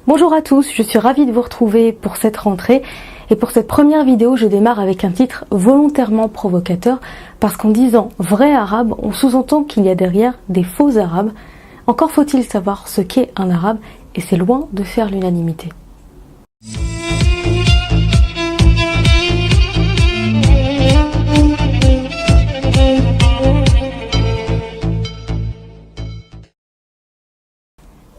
Bonjour à tous, je suis ravie de vous retrouver pour cette rentrée et pour cette première vidéo je démarre avec un titre volontairement provocateur parce qu'en disant vrai arabe on sous-entend qu'il y a derrière des faux arabes. Encore faut-il savoir ce qu'est un arabe et c'est loin de faire l'unanimité.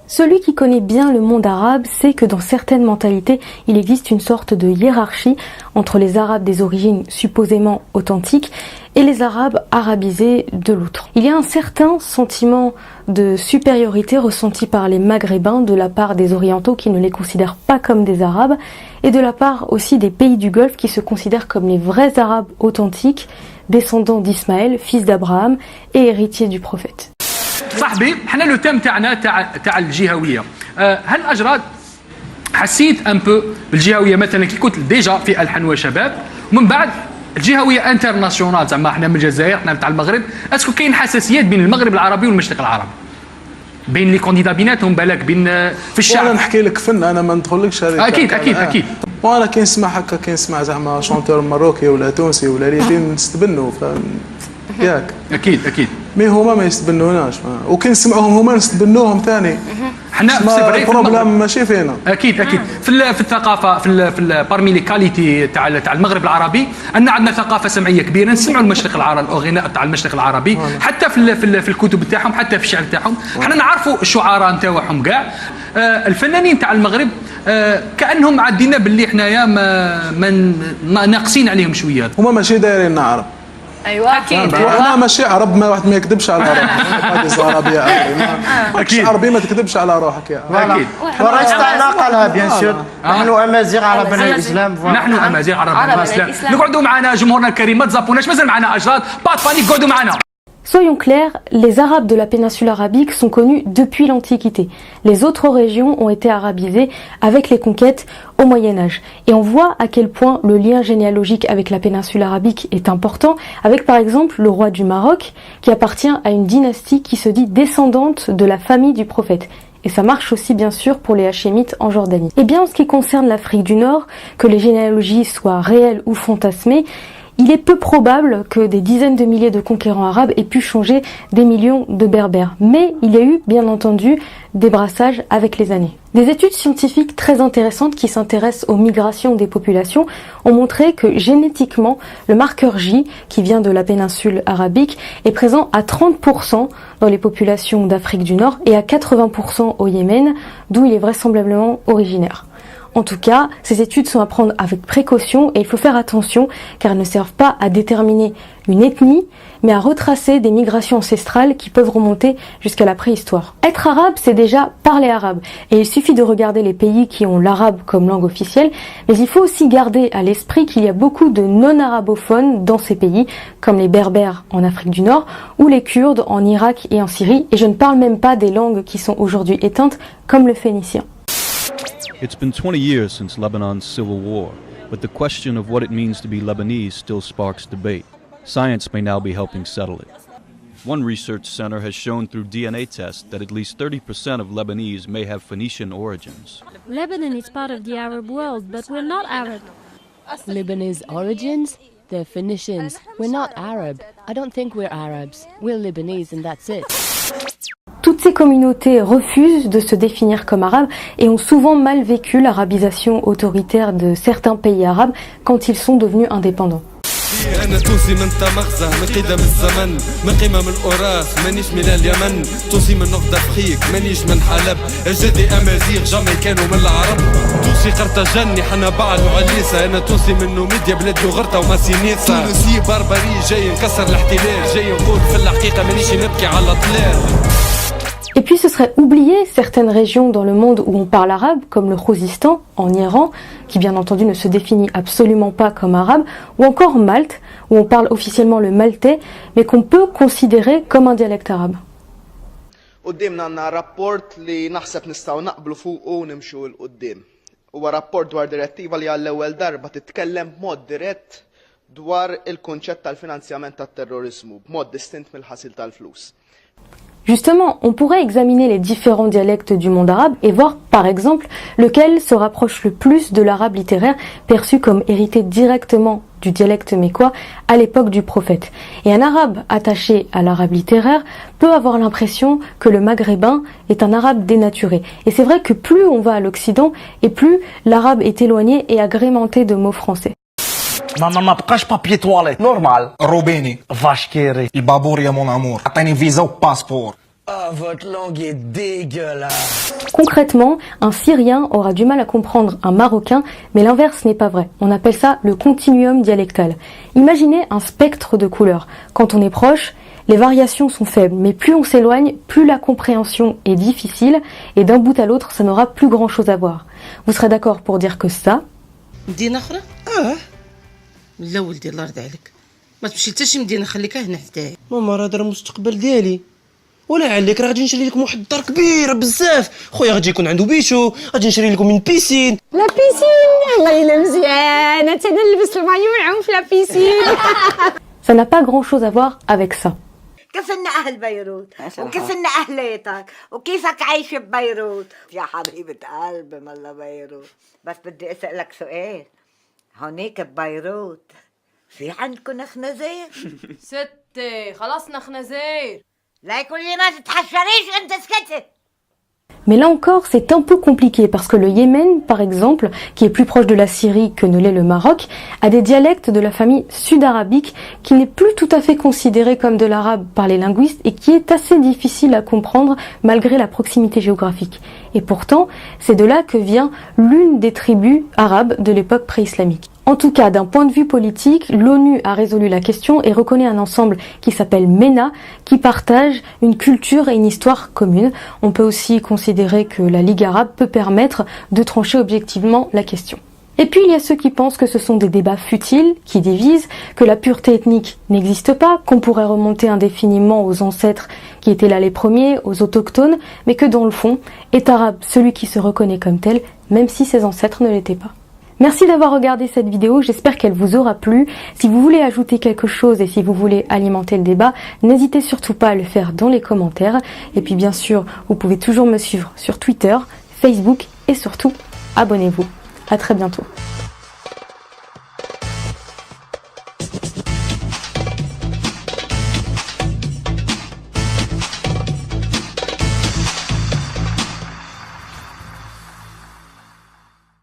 Celui qui connaît bien le monde arabe sait que dans certaines mentalités, il existe une sorte de hiérarchie entre les arabes des origines supposément authentiques et les arabes arabisés de l'autre. Il y a un certain sentiment de supériorité ressenti par les maghrébins de la part des orientaux qui ne les considèrent pas comme des arabes et de la part aussi des pays du Golfe qui se considèrent comme les vrais arabes authentiques, descendants d'Ismaël, fils d'Abraham et héritiers du prophète. صاحبي حنا لو تيم تاعنا تاع الجهويه هل اجراد حسيت ان بو بالجهويه مثلا كي كنت ديجا في الحنوه شباب ومن بعد الجهويه انترناسيونال زعما حنا من الجزائر حنا تاع المغرب اسكو كاين حساسيات بين المغرب العربي والمشرق العربي بين لي كونديدا بيناتهم بالك بين في الشعب وانا نحكي لك فن انا ما ندخلكش هذيك اكيد وانا كي نسمع هكا كي نسمع زعما شونتور مروكي ولا تونسي ولا ليتين نستبنوا ياك اكيد مي هما ما يستبنوناش وكي نسمعوهم هما نستبنوهم ثاني حنا في البروبليم ماشي فينا اكيد في الثقافه في بارمي لي كاليتي تاع المغرب العربي ان عندنا ثقافه سمعيه كبيره نسمعوا المشرق العربي الغناء تاع المشرق العربي حتى في الكتب تاعهم حتى في الشعر تاعهم حنا نعرفوا الشعراء نتاعهم كاع الفنانين تاع المغرب كانهم عدينا باللي حنايا ما ناقصين عليهم شويه هما ماشي دايرين عرب ايوه اكيد انا ماشي عرب ما واحد ما يكذبش على روحه عربيه اكيد عربي ما تكذبش على روحك يا اكيد ورئيس نقلها بيان سور نحن امازيغ عرب بني الاسلام نحن امازيغ عرب بني الاسلام نقعدوا معنا جمهورنا الكريم ما تزابوناش مازال معنا اجراد با بانيك قعدوا معنا. Soyons clairs, les Arabes de la péninsule arabique sont connus depuis l'Antiquité. Les autres régions ont été arabisées avec les conquêtes au Moyen-Âge. Et on voit à quel point le lien généalogique avec la péninsule arabique est important, avec par exemple le roi du Maroc, qui appartient à une dynastie qui se dit descendante de la famille du prophète. Et ça marche aussi bien sûr pour les Hachémites en Jordanie. Et bien en ce qui concerne l'Afrique du Nord, que les généalogies soient réelles ou fantasmées, il est peu probable que des dizaines de milliers de conquérants arabes aient pu changer des millions de berbères. Mais il y a eu, bien entendu, des brassages avec les années. Des études scientifiques très intéressantes qui s'intéressent aux migrations des populations ont montré que génétiquement, le marqueur J, qui vient de la péninsule arabique, est présent à 30% dans les populations d'Afrique du Nord et à 80% au Yémen, d'où il est vraisemblablement originaire. En tout cas, ces études sont à prendre avec précaution et il faut faire attention car elles ne servent pas à déterminer une ethnie, mais à retracer des migrations ancestrales qui peuvent remonter jusqu'à la préhistoire. Être arabe, c'est déjà parler arabe et il suffit de regarder les pays qui ont l'arabe comme langue officielle, mais il faut aussi garder à l'esprit qu'il y a beaucoup de non-arabophones dans ces pays, comme les berbères en Afrique du Nord ou les Kurdes en Irak et en Syrie, et je ne parle même pas des langues qui sont aujourd'hui éteintes comme le phénicien. It's been 20 years since Lebanon's civil war, but the question of what it means to be Lebanese still sparks debate. Science may now be helping settle it. One research center has shown through DNA tests that at least 30% of Lebanese may have Phoenician origins. Lebanon is part of the Arab world, but we're not Arab. Lebanese origins? They're Phoenicians. We're not Arab. I don't think we're Arabs. We're Lebanese and that's it. Toutes ces communautés refusent de se définir comme arabes et ont souvent mal vécu l'arabisation autoritaire de certains pays arabes quand ils sont devenus indépendants. أنا توسي من تمغزة من قدم الزمن من قمم الأوراس مانيش من اليمن توسي من نقطة فخيك مانيش من حلب أجدادي أمازيغ جامي كانوا من العرب توسي قرطاجني حنا بعد وعليسة أنا توسي من نوميديا بلاد وغرطة وما سينيسة تونسي بربري جاي نكسر الاحتلال جاي نقول في الحقيقة مانيش نبكي على طلال. Et puis ce serait oublier certaines régions dans le monde où on parle arabe, comme le Khuzistan en Iran, qui bien entendu ne se définit absolument pas comme arabe, ou encore Malte, où on parle officiellement le maltais, mais qu'on peut considérer comme un dialecte arabe. قدامنا عندنا رابورت اللي نحسب نستاو نقبلوا فوقه ونمشوا لقدام. هو رابورت دوار ديريكتيفا اللي على الاول ضربه تتكلم بمود ديريكت دوار الكونشيبت تاع الفينانسيامنت تاع التيروريزم بمود ديستنت من الحصيل تاع الفلوس. Justement, on pourrait examiner les différents dialectes du monde arabe et voir par exemple lequel se rapproche le plus de l'arabe littéraire perçu comme hérité directement du dialecte mécois à l'époque du prophète. Et un arabe attaché à l'arabe littéraire peut avoir l'impression que le maghrébin est un arabe dénaturé. Et c'est vrai que plus on va à l'Occident et plus l'arabe est éloigné et agrémenté de mots français. ماما ما بقاش بابي تواليت نورمال روبيني فاش كيري البابور يا مون امور عطيني فيزا وباسبور votre langue est dégueulasse. Concrètement, un Syrien aura du mal à comprendre un Marocain, mais l'inverse n'est pas vrai. On appelle ça le continuum dialectal. Imaginez un spectre de couleurs. Quand on est proche, les variations sont faibles, mais plus on s'éloigne, plus la compréhension est difficile, et d'un bout à l'autre, ça n'aura plus grand-chose à voir. Vous serez d'accord pour dire que ça... لا ولدي الله يرضى عليك ما تمشي حتى شي مدينه خليكها هنا حدايا ماما راه دار المستقبل ديالي ولا عليك راه غادي نشري لكم واحد الدار كبيره بزاف خويا غادي يكون عنده بيشو غادي نشري لكم من بيسين لا بيسين والله الا مزيانه حتى انا نلبس المايو ونعوم في لا بيسين. Ça n'a pas grand-chose à voir avec ça. كيف إن أهل بيروت وكيف إن أهليتك وكيفك عايشة ببيروت يا حبيبة قلبي مالله بيروت. بس بدي أسألك سؤال، هونيك ببيروت في عندكم خنازير؟ ستي خلصنا خنازير. لا كل ما تتحشريش أنت اسكتي. Mais là encore, c'est un peu compliqué parce que le Yémen, par exemple, qui est plus proche de la Syrie que ne l'est le Maroc, a des dialectes de la famille sud-arabique qui n'est plus tout à fait considéré comme de l'arabe par les linguistes et qui est assez difficile à comprendre malgré la proximité géographique. Et pourtant, c'est de là que vient l'une des tribus arabes de l'époque pré-islamique. En tout cas, d'un point de vue politique, l'ONU a résolu la question et reconnaît un ensemble qui s'appelle MENA, qui partage une culture et une histoire commune. On peut aussi considérer que la Ligue arabe peut permettre de trancher objectivement la question. Et puis il y a ceux qui pensent que ce sont des débats futiles, qui divisent, que la pureté ethnique n'existe pas, qu'on pourrait remonter indéfiniment aux ancêtres qui étaient là les premiers, aux autochtones, mais que dans le fond, est arabe celui qui se reconnaît comme tel, même si ses ancêtres ne l'étaient pas. Merci d'avoir regardé cette vidéo, j'espère qu'elle vous aura plu. Si vous voulez ajouter quelque chose et si vous voulez alimenter le débat, n'hésitez surtout pas à le faire dans les commentaires. Et puis bien sûr, vous pouvez toujours me suivre sur Twitter, Facebook et surtout, abonnez-vous. À très bientôt.